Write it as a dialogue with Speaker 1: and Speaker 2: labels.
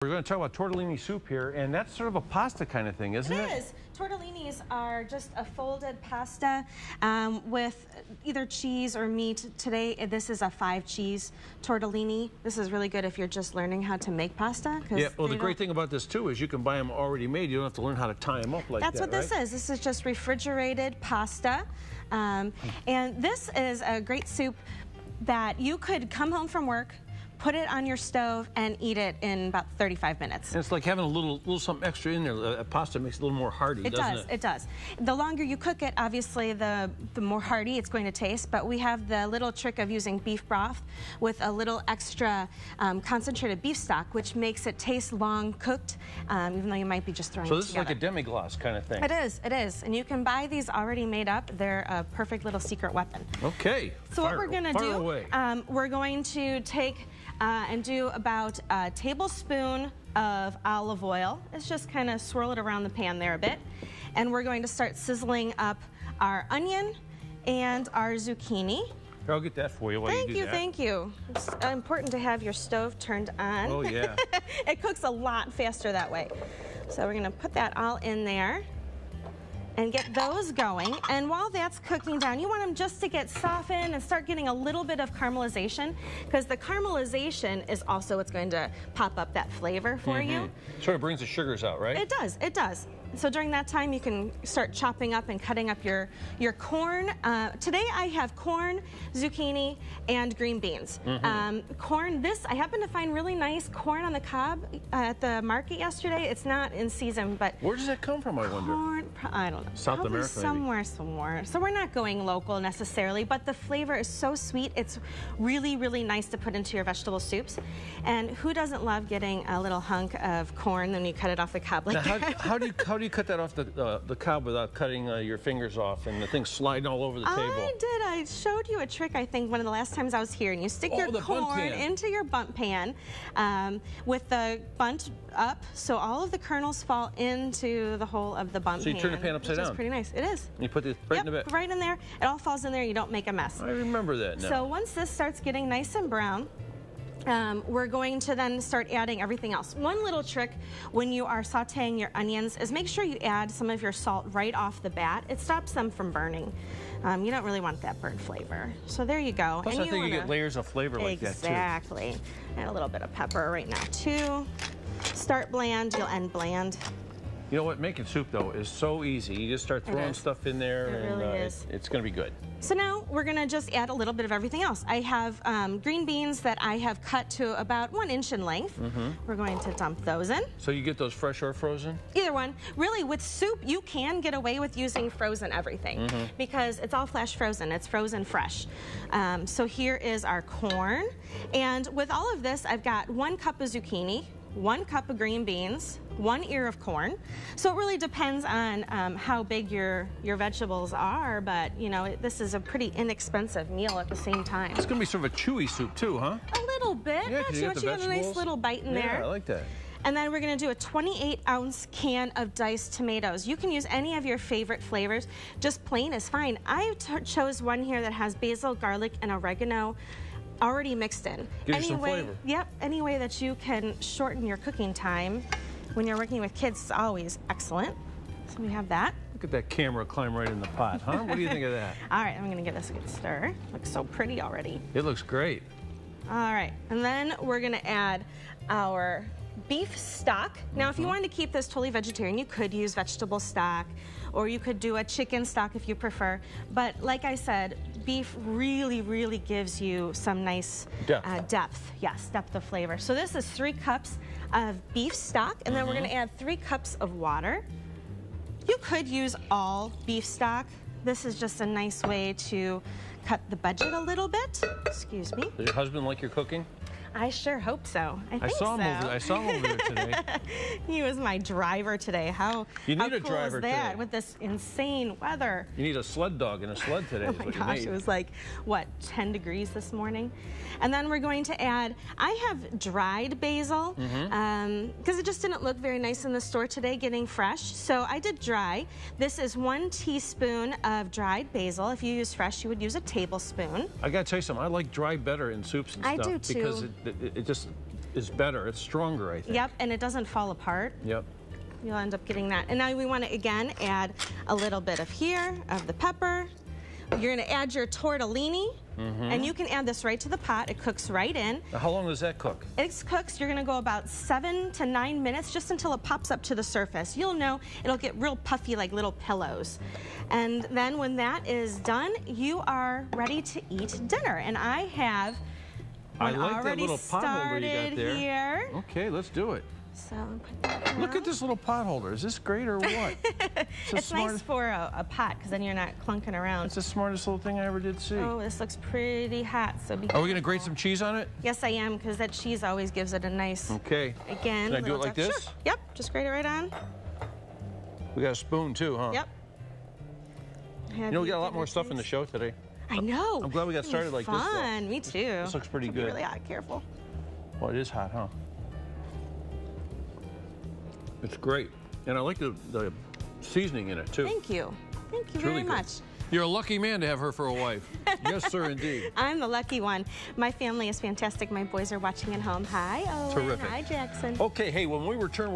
Speaker 1: We're going to talk about tortellini soup here, and that's sort of a pasta kind of thing, isn't it?
Speaker 2: It is. Tortellinis are just a folded pasta with either cheese or meat. Today, this is a 5-cheese tortellini. This is really good if you're just learning how to make pasta.
Speaker 1: Yeah, well, the great thing about this, too, is you can buy them already made. You don't have to learn how to tie them up like that,
Speaker 2: That's what this is. This is just refrigerated pasta. And this is a great soup that you could come home from work, put it on your stove, and eat it in about 35 minutes.
Speaker 1: And it's like having a little something extra in there. Pasta makes it a little more hearty, doesn't it?
Speaker 2: It does. The longer you cook it, obviously, the more hearty it's going to taste. But we have the little trick of using beef broth with a little extra concentrated beef stock, which makes it taste long cooked, even though you might be just throwing it together.
Speaker 1: So this is like a demi-glace kind of thing.
Speaker 2: It is. It is. And you can buy these already made up. They're a perfect little secret weapon.
Speaker 1: Okay.
Speaker 2: So what we're going to do, we're going to take and do about a tablespoon of olive oil. It's just kind of swirl it around the pan there a bit. And we're going to start sizzling up our onion and our zucchini.
Speaker 1: Here, I'll get that for you while you do that.
Speaker 2: Thank you. It's important to have your stove turned on.
Speaker 1: Oh, yeah.
Speaker 2: It cooks a lot faster that way. So we're going to put that all in there and get those going. And while that's cooking down, you want them just to get softened and start getting a little bit of caramelization, because the caramelization is also what's going to pop up that flavor for you.
Speaker 1: Sort of brings the sugars out, right?
Speaker 2: It does, it does. So during that time, you can start chopping up and cutting up your corn. Today I have corn, zucchini, and green beans. Corn, I happened to find really nice corn on the cob at the market yesterday. It's not in season, but...
Speaker 1: Where does that come from, I wonder?
Speaker 2: Corn, I don't know.
Speaker 1: South America,
Speaker 2: somewhere. So we're not going local necessarily, but the flavor is so sweet. It's really, really nice to put into your vegetable soups. And who doesn't love getting a little hunk of corn when you cut it off the cob like that?
Speaker 1: How do you cut that off the cob without cutting your fingers off and the thing sliding all over the table?
Speaker 2: I did. I showed you a trick, I think, one of the last times I was here. And you stick your corn into your bundt pan with the bundt up, so all of the kernels fall into the hole of the bundt pan.
Speaker 1: So you turn the pan upside down?
Speaker 2: It's pretty nice. It is.
Speaker 1: And you put it right in the bit?
Speaker 2: Right in there. It all falls in there. You don't make a mess.
Speaker 1: I remember that now.
Speaker 2: So once this starts getting nice and brown, we're going to then start adding everything else. One little trick when you are sauteing your onions is make sure you add some of your salt right off the bat. It stops them from burning. You don't really want that burnt flavor. So there you go.
Speaker 1: Plus, I think you get layers of flavor like that, too.
Speaker 2: Exactly. Add a little bit of pepper right now, too. Start bland, you'll end bland.
Speaker 1: You know what? Making soup, though, is so easy. You just start throwing stuff in there, and it's going to be good.
Speaker 2: So now we're going to just add a little bit of everything else. I have green beans that I have cut to about 1 inch in length. We're going to dump those in.
Speaker 1: So you get those fresh or frozen?
Speaker 2: Either one. Really, with soup, you can get away with using frozen everything because it's all flash frozen. It's frozen fresh. So here is our corn. And with all of this, I've got 1 cup of zucchini, 1 cup of green beans, 1 ear of corn. So it really depends on how big your vegetables are, but you know, this is a pretty inexpensive meal at the same time.
Speaker 1: It's gonna be sort of a chewy soup too, huh?
Speaker 2: A little bit.
Speaker 1: Yeah,
Speaker 2: Not too much. You have a nice little bite in there.
Speaker 1: Yeah, I like that.
Speaker 2: And then we're gonna do a 28-ounce can of diced tomatoes. You can use any of your favorite flavors. Just plain is fine. I chose one here that has basil, garlic, and oregano already mixed in.
Speaker 1: Gives you some flavor.
Speaker 2: Yep, any way that you can shorten your cooking time when you're working with kids is always excellent. So we have that.
Speaker 1: Look at that camera climb right in the pot, huh? What do you think of that?
Speaker 2: All right, I'm gonna give this a good stir. Looks so pretty already.
Speaker 1: It looks great.
Speaker 2: All right, and then we're gonna add our beef stock. Now, if you wanted to keep this totally vegetarian, you could use vegetable stock, or you could do a chicken stock if you prefer. But like I said, beef really, really gives you some nice depth. Yes, depth of flavor. So this is 3 cups of beef stock, and then we're gonna add 3 cups of water. You could use all beef stock. This is just a nice way to cut the budget a little bit. Excuse me.
Speaker 1: Does your husband like your cooking?
Speaker 2: I sure hope so. I
Speaker 1: saw him over there today.
Speaker 2: He was my driver today. How
Speaker 1: you need a
Speaker 2: cool
Speaker 1: driver
Speaker 2: is that
Speaker 1: today.
Speaker 2: With this insane weather?
Speaker 1: You need a sled dog and a sled today.
Speaker 2: Oh my gosh, it was like, what, 10 degrees this morning? And then we're going to add, I have dried basil, because it just didn't look very nice in the store today, getting fresh. So I did dry. This is 1 teaspoon of dried basil. If you use fresh, you would use a tablespoon.
Speaker 1: I gotta tell you something, I like dry better in soups and stuff.
Speaker 2: I do too.
Speaker 1: Because it just is better. It's stronger, I think.
Speaker 2: Yep, and it doesn't fall apart.
Speaker 1: Yep.
Speaker 2: You'll end up getting that. And now we want to, again, add a little bit of the pepper. You're going to add your tortellini, and you can add this right to the pot. It cooks right in.
Speaker 1: Now, how long does that cook?
Speaker 2: It cooks, you're going to go about 7 to 9 minutes, just until it pops up to the surface. You'll know it'll get real puffy like little pillows. And then when that is done, you are ready to eat dinner. And I have
Speaker 1: I like
Speaker 2: already
Speaker 1: that little pot holder you got there.
Speaker 2: Here.
Speaker 1: Okay, let's do it.
Speaker 2: So put that
Speaker 1: Look at this little pot holder. Is this great or what?
Speaker 2: It's nice for a pot, because then you're not clunking around.
Speaker 1: It's the smartest little thing I ever did see.
Speaker 2: Oh, this looks pretty hot. So be
Speaker 1: Are we going to grate some cheese on it?
Speaker 2: Yes, I am, because that cheese always gives it a nice.
Speaker 1: Okay.
Speaker 2: Again.
Speaker 1: Can I do it like this?
Speaker 2: Sure. Yep. Just grate it right on.
Speaker 1: We got a spoon too, huh?
Speaker 2: Yep.
Speaker 1: You know, we got a lot more stuff in the show today.
Speaker 2: I know.
Speaker 1: I'm glad we got started like this.
Speaker 2: Fun. Me too.
Speaker 1: This looks pretty good.
Speaker 2: Really hot. Careful.
Speaker 1: Well, it is hot, huh? It's great. And I like the seasoning in it, too.
Speaker 2: Thank you. Thank you
Speaker 1: It's really
Speaker 2: very
Speaker 1: good.
Speaker 2: much.
Speaker 1: You're a lucky man to have her for a wife. Yes, sir, indeed.
Speaker 2: I'm the lucky one. My family is fantastic. My boys are watching at home. Hi, Owen.
Speaker 1: Terrific.
Speaker 2: Hi, Jackson.
Speaker 1: Okay, hey, when we return,